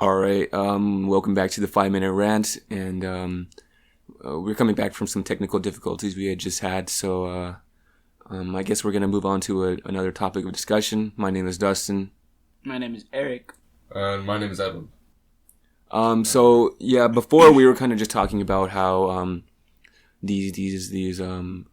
All right. Welcome back to the 5-minute rant, and we're coming back from some technical difficulties we had just had. So I guess we're gonna move on to another topic of discussion. My name is Dustin. My name is Erik. And my name is Edwin. So yeah, before we were kind of just talking about how these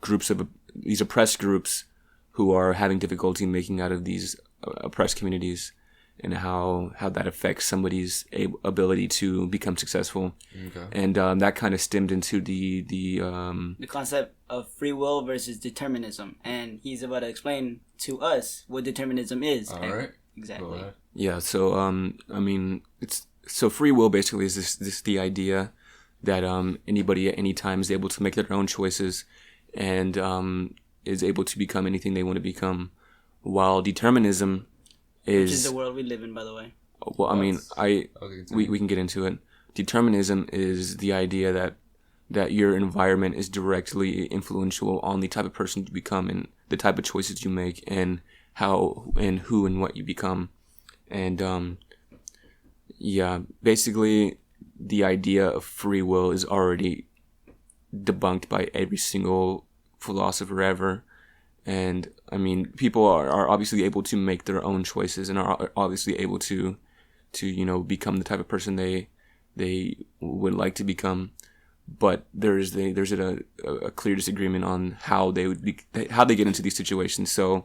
groups of these oppressed groups who are having difficulty making out of these oppressed communities, and how that affects somebody's ability to become successful. Okay. And that kind of stemmed into the concept of free will versus determinism, and he's about to explain to us what determinism is. All right. Exactly. Yeah. So I mean, so free will basically is this the idea that anybody at any time is able to make their own choices, and is able to become anything they want to become, while determinism which is the world we live in, by the way. Well, I mean, we can get into it. Determinism is the idea that your environment is directly influential on the type of person you become and the type of choices you make and how and who and what you become. And yeah, basically the idea of free will is already debunked by every single philosopher ever. And I mean, people are obviously able to make their own choices and are obviously able to become the type of person they would like to become. But there's a clear disagreement on how they get into these situations. So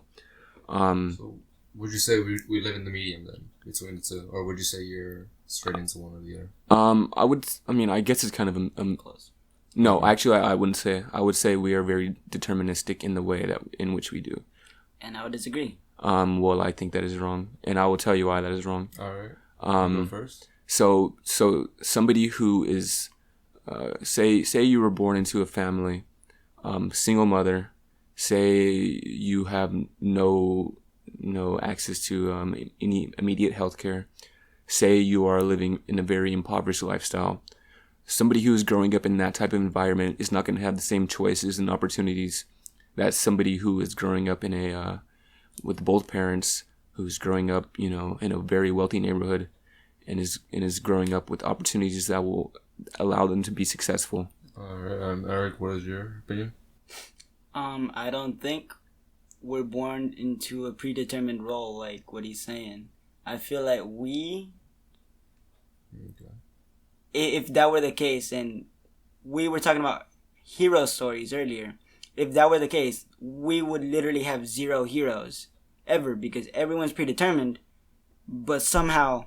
would you say we live in the medium then between the two, or would you say you're straight into one or the other? I guess it's kind of Close. No, actually, I wouldn't say. I would say we are very deterministic in the way in which we do. And I would disagree. Well, I think that is wrong, and I will tell you why that is wrong. All right. Go first. So somebody who is, say you were born into a family, single mother, say you have no access to any immediate health care, say you are living in a very impoverished lifestyle. Somebody who is growing up in that type of environment is not going to have the same choices and opportunities that somebody who is growing up in with both parents, who's growing up, in a very wealthy neighborhood, and is growing up with opportunities that will allow them to be successful. All right, Erik, what is your opinion? I don't think we're born into a predetermined role like what he's saying. I feel like if that were the case, and we were talking about hero stories earlier, if that were the case, we would literally have zero heroes ever, because everyone's predetermined, but somehow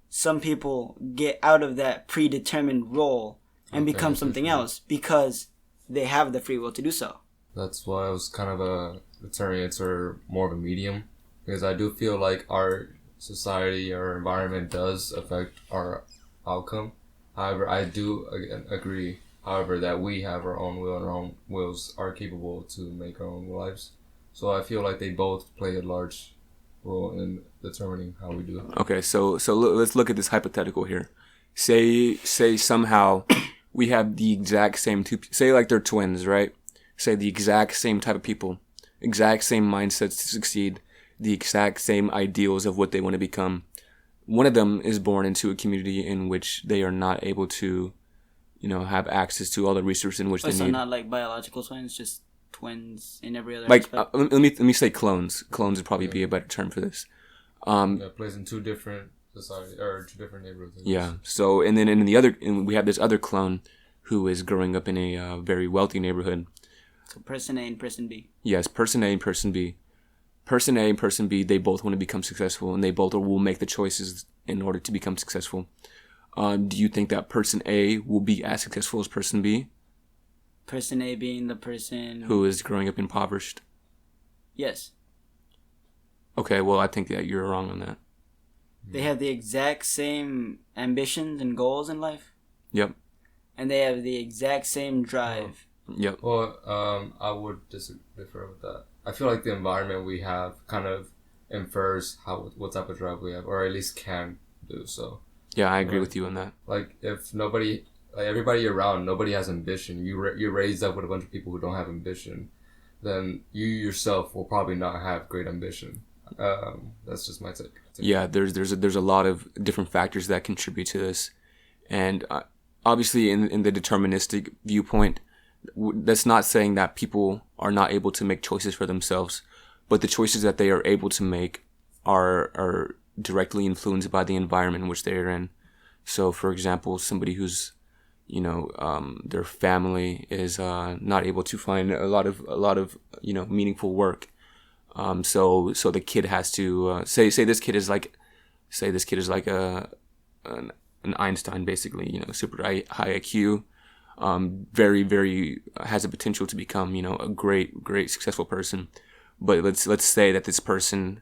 some people get out of that predetermined role and become something else because they have the free will to do so. That's why I was kind of turning it to more of a medium, because I do feel like our society, our environment does affect our outcome. However, I do agree, however, that we have our own will and our own wills are capable to make our own lives. So I feel like they both play a large role in determining how we do it. Okay, so let's look at this hypothetical here. Say somehow we have the exact same say like they're twins, right? Say the exact same type of people, exact same mindsets to succeed, the exact same ideals of what they want to become. One of them is born into a community in which they are not able to, have access to all the resources in which they need. So not like biological twins, just twins in every other aspect? Let me say clones. Clones would probably be a better term for this. It plays in two different society or two different neighborhoods. Yeah. So and then we have this other clone who is growing up in a very wealthy neighborhood. So person A and person B. Yes, person A and person B. Person A and person B, they both want to become successful, and they both will make the choices in order to become successful. Do you think that person A will be as successful as person B? Person A being the person who is growing up impoverished? Yes. Okay, well, I think that you're wrong on that. They have the exact same ambitions and goals in life. Yep. And they have the exact same drive. Yep. Well, I would differ with that. I feel like the environment we have kind of infers what type of drive we have, or at least can do so. Yeah, I agree with you on that. Like, if everybody around, nobody has ambition, you're raised up with a bunch of people who don't have ambition, then you yourself will probably not have great ambition. That's just my take. Yeah, there's a lot of different factors that contribute to this, and obviously in the deterministic viewpoint, that's not saying that people are not able to make choices for themselves, but the choices that they are able to make are directly influenced by the environment in which they are in. So, for example, somebody who's their family is not able to find a lot of meaningful work. So the kid has to say this kid is like an Einstein, basically, super high IQ, very, very has the potential to become, a great successful person. But let's say that this person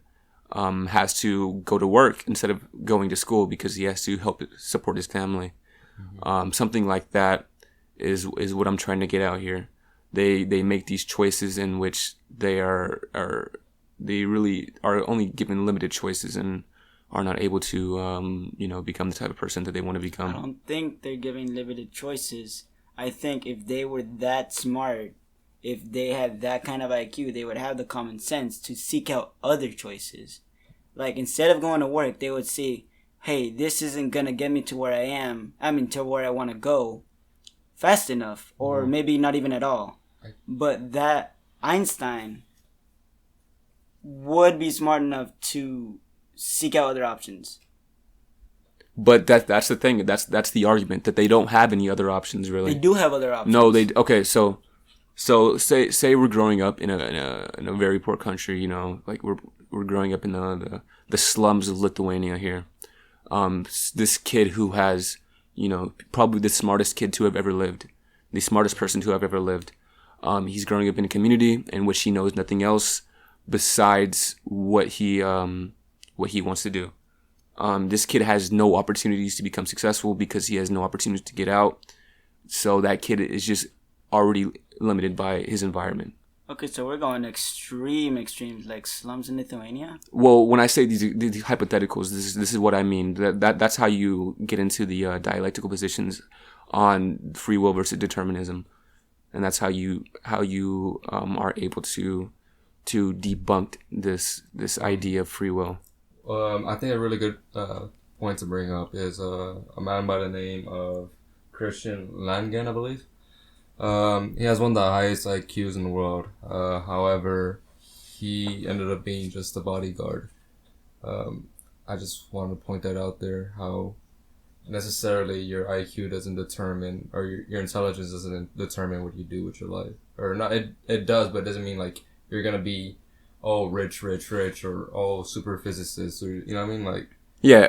has to go to work instead of going to school because he has to help support his family. Mm-hmm. Something like that is what I'm trying to get out here. They make these choices in which they really are only given limited choices and are not able to become the type of person that they want to become. I don't think they're giving limited choices. I think if they were that smart, if they had that kind of IQ, they would have the common sense to seek out other choices. Like, instead of going to work, they would see, hey, this isn't going to get me to where I am. To where I want to go fast enough, or maybe not even at all. But that Einstein would be smart enough to seek out other options. But that's the thing. That's the argument, that they don't have any other options, really. They do have other options. No, okay. So say we're growing up in a very poor country. Like we're growing up in the slums of Lithuania here. This kid who has probably the smartest kid to have ever lived, the smartest person to have ever lived. He's growing up in a community in which he knows nothing else besides what he wants to do. This kid has no opportunities to become successful because he has no opportunities to get out. So that kid is just already limited by his environment. Okay, so we're going extremes, like slums in Lithuania? Well, when I say these hypotheticals, this is what I mean. That's how you get into the dialectical positions on free will versus determinism, and that's how you are able to debunk this idea of free will. I think a really good point to bring up is a man by the name of Christian Langen, I believe. He has one of the highest IQs in the world. However, he ended up being just a bodyguard. I just wanted to point that out there, how necessarily your IQ doesn't determine, or your intelligence doesn't determine what you do with your life. Or not, it does, but it doesn't mean like you're gonna be rich, or super physicist, or you know what I mean? Like, yeah.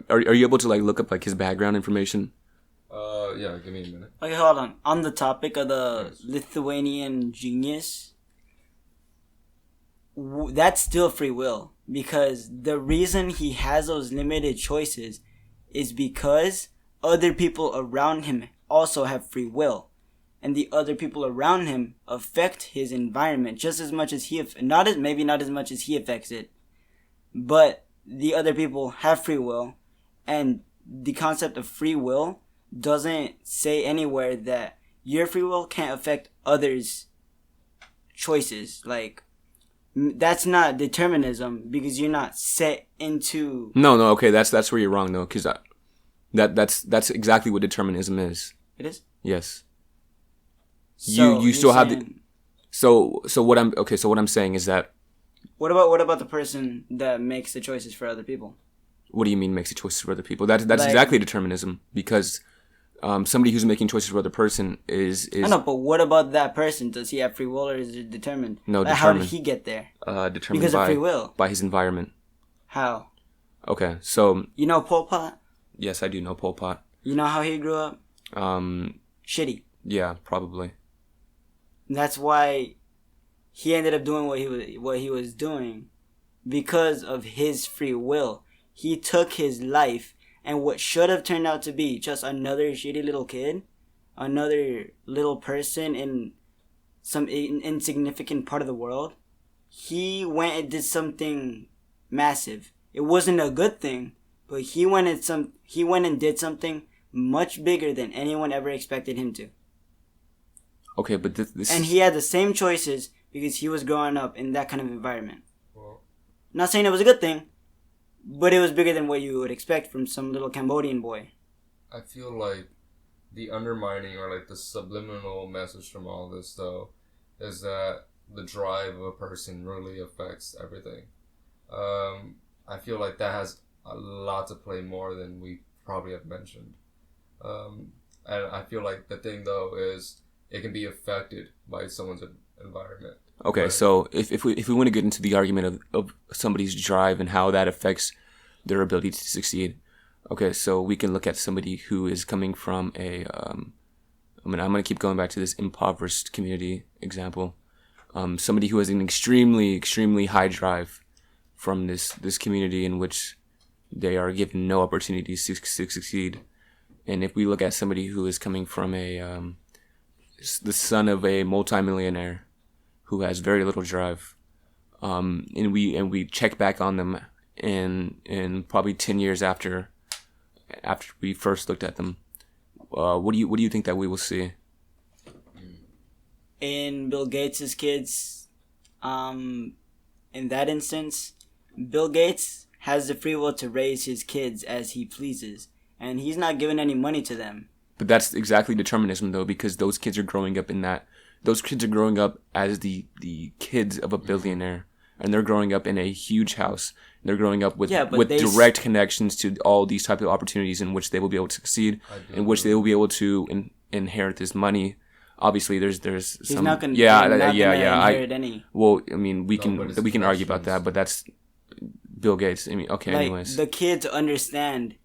Are you able to look up his background information? Yeah. Give me a minute. Okay, hold on. On the topic of the Lithuanian genius, that's still free will, because the reason he has those limited choices is because other people around him also have free will. And the other people around him affect his environment just as much as maybe not as much as he affects it. But the other people have free will, and the concept of free will doesn't say anywhere that your free will can't affect others' choices. Like, that's not determinism, because you're not set into... No, okay, that's where you're wrong, though, because that's exactly what determinism is. It is? Yes. So you still have so what I'm saying is that... What about the person that makes the choices for other people? What do you mean makes the choices for other people? That's exactly determinism, because somebody who's making choices for other person is... I know, but what about that person? Does he have free will, or is it determined? No, determined. How did he get there? Determined because of free will. By his environment. How? Okay, so... You know Pol Pot? Yes, I do know Pol Pot. You know how he grew up? Shitty. Yeah, probably. That's why he ended up doing what he was doing, because of his free will. He took his life, and what should have turned out to be just another shitty little kid, another little person in some insignificant part of the world, he went and did something massive. It wasn't a good thing, but he went and did something much bigger than anyone ever expected him to. Okay, but this and he had the same choices because he was growing up in that kind of environment. Well, Not saying it was a good thing, but it was bigger than what you would expect from some little Cambodian boy. I feel like the undermining or like the subliminal message from all this though is that the drive of a person really affects everything. I feel like that has a lot to play more than we probably have mentioned. And I feel like the thing though is it can be affected by someone's environment. Okay, right? So if we want to get into the argument of somebody's drive and how that affects their ability to succeed, okay, so we can look at somebody who is coming from I'm going to keep going back to this impoverished community example. Somebody who has an extremely, extremely high drive from this community in which they are given no opportunities to succeed. And if we look at somebody who is coming from the son of a multimillionaire who has very little drive, and we check back on them in probably 10 years after we first looked at them, what do you think that we will see? In Bill Gates' kids, in that instance, Bill Gates has the free will to raise his kids as he pleases, and he's not giving any money to them. But that's exactly determinism, though, because those kids are growing up those kids are growing up as the kids of a billionaire, and they're growing up in a huge house. They're growing up with direct connections to all these types of opportunities in which they will be able to succeed, in which they will be able to inherit this money. Obviously, there's He's some not gonna, inherit any. Well, I mean, we can argue about that, but that's Bill Gates. I mean, okay, anyways. The kids understand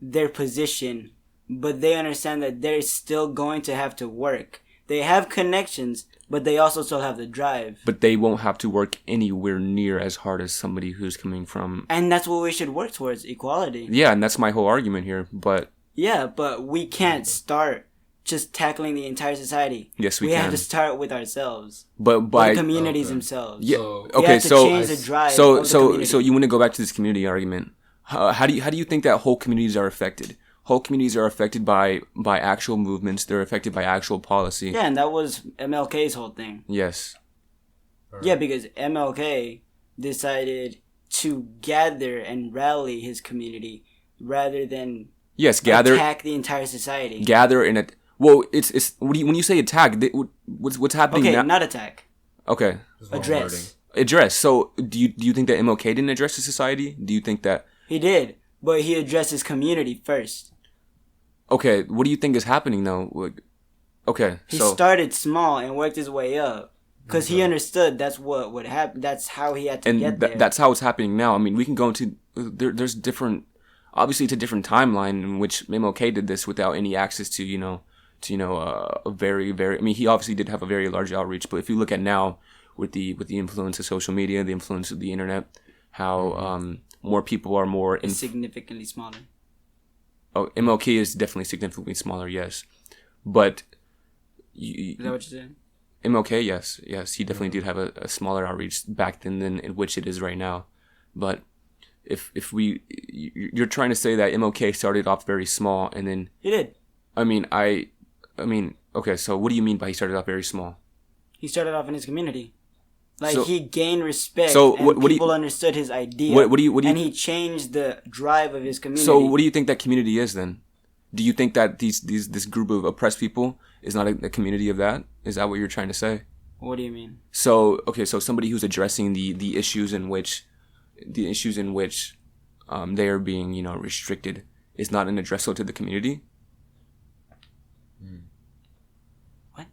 their position, but they understand that they're still going to have to work. They have connections, but they also still have the drive. But they won't have to work anywhere near as hard as somebody who's coming from... And that's what we should work towards, equality. Yeah, and that's my whole argument here, but... Yeah, but we can't start just tackling the entire society. Yes, we can. We have to start with ourselves. But by... the communities themselves. Yeah, okay, so... change the drive so you want to go back to this community argument. How do you think that whole communities are affected? Whole communities are affected by actual movements. They're affected by actual policy. Yeah, and that was MLK's whole thing. Yes. Yeah, because MLK decided to gather and rally his community rather than attack the entire society. Gather in it. Well, it's when you say attack, what's happening now? Okay, not attack. Okay. Address. So do you think that MLK didn't address the society? Do you think that he did? But he addressed his community first. Okay, what do you think is happening now? Okay, he started small and worked his way up because he understood that's what would happen. That's how he had to get there. That's how it's happening now. I mean, we can go into there's different. Obviously, it's a different timeline in which MLK did this without any access to a very very. I mean, he obviously did have a very large outreach, but if you look at now with the influence of social media, the influence of the internet, how more people are more significantly smaller. Oh, MLK is definitely significantly smaller, yes. But... is that what you said? MLK, yes. Yes, he definitely did have a smaller outreach back then than in which it is right now. But if you're trying to say that MLK started off very small and then... He did. I mean, okay, so what do you mean by he started off very small? He started off in his community. He gained respect, people understood his idea, and he changed the drive of his community. So what do you think that community is then? Do you think that this group of oppressed people is not a community of that? Is that what you're trying to say? What do you mean? So somebody who's addressing the issues in which they are being restricted is not an addressal to the community? What?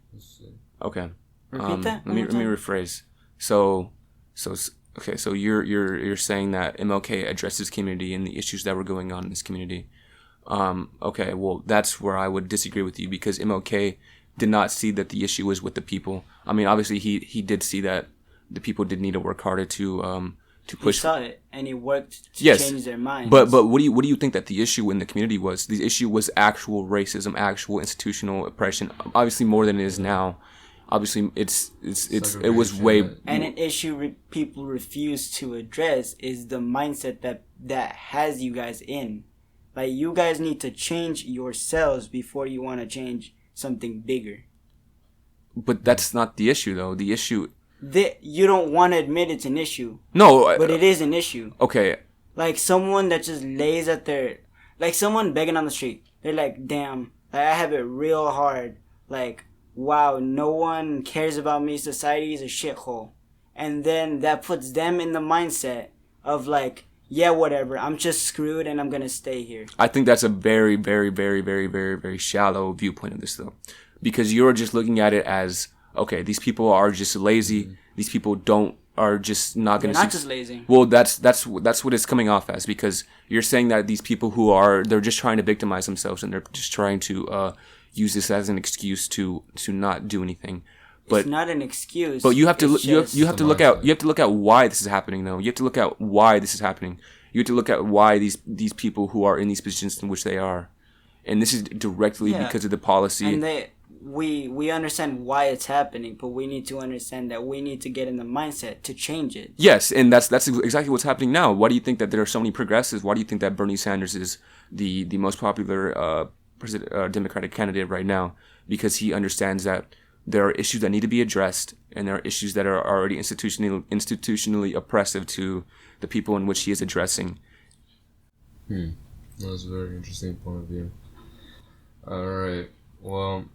Okay. Repeat that. Let me rephrase. So you're saying that MLK addressed his community and the issues that were going on in this community. Okay, well that's where I would disagree with you because MLK did not see that the issue was with the people. I mean, obviously he did see that the people did need to work harder to push. He saw it and he worked to change their minds. But what do you think that the issue in the community was? The issue was actual racism, actual institutional oppression. Obviously more than it is now. Obviously, it was way... And an issue people refuse to address is the mindset that has you guys in. Like, you guys need to change yourselves before you want to change something bigger. But that's not the issue, though. The issue... you don't want to admit it's an issue. No, but it is an issue. Okay. Like someone that just lays at their, like someone begging on the street. They're like, damn, like, I have it real hard. Like, wow, no one cares about me. Society is a shithole. And then that puts them in the mindset of like, yeah, whatever. I'm just screwed and I'm going to stay here. I think that's a very, very, very, very, very, very shallow viewpoint of this, though. Because you're just looking at it as, okay, these people are just lazy. Mm-hmm. These people are just not going to... They're not just lazy. Well, that's what it's coming off as, because you're saying that these people they're just trying to victimize themselves, and they're just trying to use this as an excuse to not do anything. But it's not an excuse. But you have to look at why this is happening, though. You have to look at why this is happening. You have to look at why these people who are in these positions in which they are, and this is directly because of the policy. And we understand why it's happening, but we need to understand that we need to get in the mindset to change it. Yes, and that's exactly what's happening now. Why do you think that there are so many progressives? Why do you think that Bernie Sanders is the most popular Democratic candidate right now? Because he understands that there are issues that need to be addressed, and there are issues that are already institutionally oppressive to the people in which he is addressing. That's a very interesting point of view. All right. Well,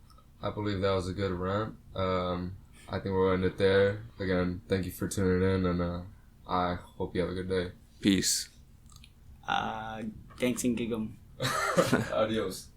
I believe that was a good rant. I think we'll end it there. Again, thank you for tuning in, and I hope you have a good day. Peace. Thanks and gig'em. Adios.